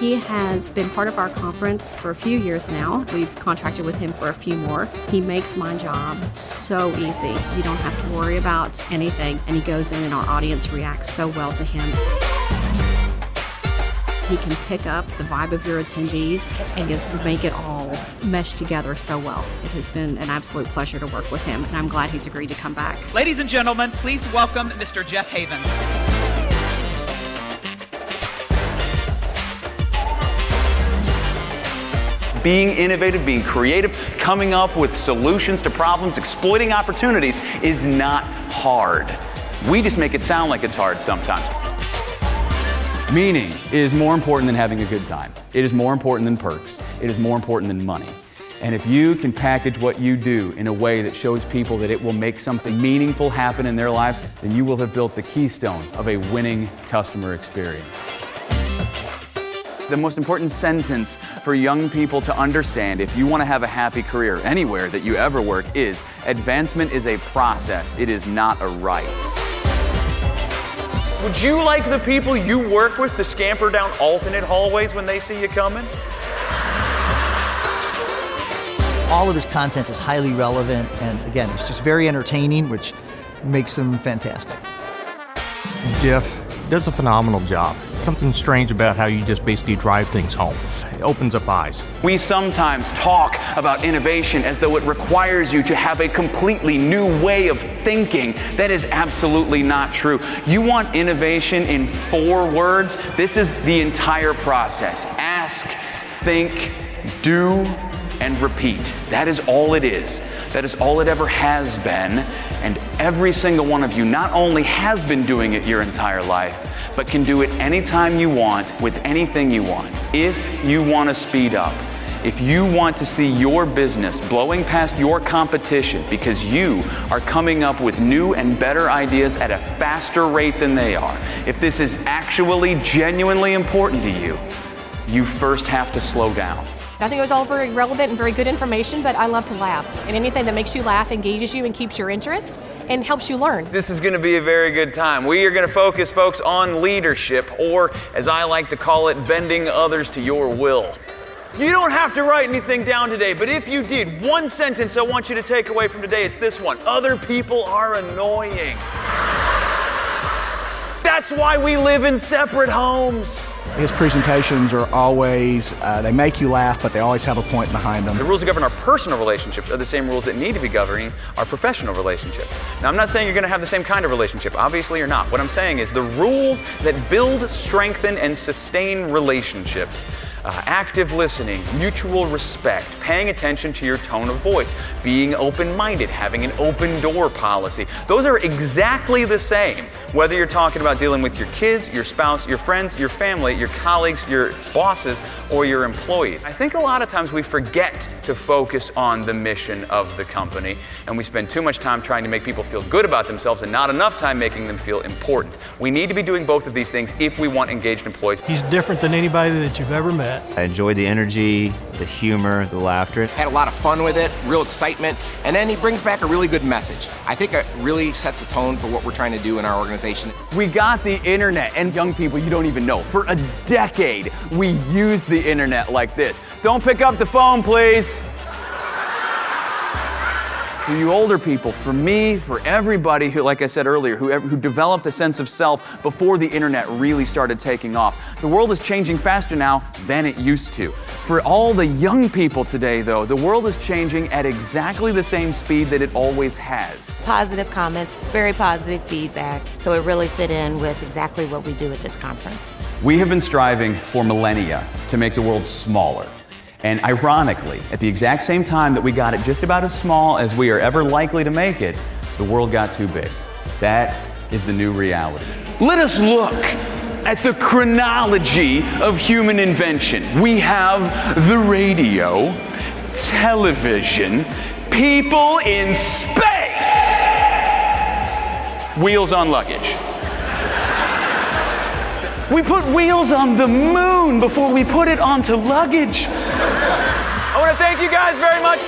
He has been part of our conference for a few years now. We've contracted with him for a few more. He makes my job so easy. You don't have to worry about anything, and he goes in and our audience reacts so well to him. He can pick up the vibe of your attendees and just make it all mesh together so well. It has been an absolute pleasure to work with him, and I'm glad he's agreed to come back. Ladies and gentlemen, please welcome Mr. Jeff Havens. Being innovative, being creative, coming up with solutions to problems, exploiting opportunities is not hard. We just make it sound like it's hard sometimes. Meaning is more important than having a good time. It is more important than perks. It is more important than money. And if you can package what you do in a way that shows people that it will make something meaningful happen in their lives, then you will have built the keystone of a winning customer experience. The most important sentence for young people to understand if you want to have a happy career anywhere that you ever work is, advancement is a process, it is not a right. Would you like the people you work with to scamper down alternate hallways when they see you coming? All of his content is highly relevant, and again, it's just very entertaining, which makes them fantastic. Jeff does a phenomenal job. Something strange about how you just basically drive things home. It opens up eyes. We sometimes talk about innovation as though it requires you to have a completely new way of thinking. That is absolutely not true. You want innovation in 4 words? This is the entire process. Ask, think, do, and repeat. That is all it is. That is all it ever has been. And every single one of you not only has been doing it your entire life, but can do it anytime you want, with anything you want. If you want to speed up, if you want to see your business blowing past your competition because you are coming up with new and better ideas at a faster rate than they are, if this is actually genuinely important to you, you first have to slow down. I think it was all very relevant and very good information, but I love to laugh. And anything that makes you laugh engages you and keeps your interest and helps you learn. This is going to be a very good time. We are going to focus, folks, on leadership, or as I like to call it, bending others to your will. You don't have to write anything down today, but if you did, one sentence I want you to take away from today, it's this one. Other people are annoying. That's why we live in separate homes. His presentations are always, they make you laugh, but they always have a point behind them. The rules that govern our personal relationships are the same rules that need to be governing our professional relationships. Now, I'm not saying you're going to have the same kind of relationship. Obviously, you're not. What I'm saying is the rules that build, strengthen, and sustain relationships. Active listening, mutual respect, paying attention to your tone of voice, being open-minded, having an open door policy. Those are exactly the same, whether you're talking about dealing with your kids, your spouse, your friends, your family, your colleagues, your bosses, or your employees. I think a lot of times we forget to focus on the mission of the company, and we spend too much time trying to make people feel good about themselves and not enough time making them feel important. We need to be doing both of these things if we want engaged employees. He's different than anybody that you've ever met. I enjoyed the energy, the humor, the laughter. Had a lot of fun with it, real excitement, and then he brings back a really good message. I think it really sets the tone for what we're trying to do in our organization. We got the internet, and young people, you don't even know. For a decade, we used the internet like this. Don't pick up the phone, please. For you older people, for me, for everybody who, like I said earlier, who developed a sense of self before the internet really started taking off, the world is changing faster now than it used to. For all the young people today, though, the world is changing at exactly the same speed that it always has. Positive comments, very positive feedback, so it really fit in with exactly what we do at this conference. We have been striving for millennia to make the world smaller. And ironically, at the exact same time that we got it just about as small as we are ever likely to make it, the world got too big. That is the new reality. Let us look at the chronology of human invention. We have the radio, television, people in space, wheels on luggage. We put wheels on the moon before we put it onto luggage. I want to thank you guys very much.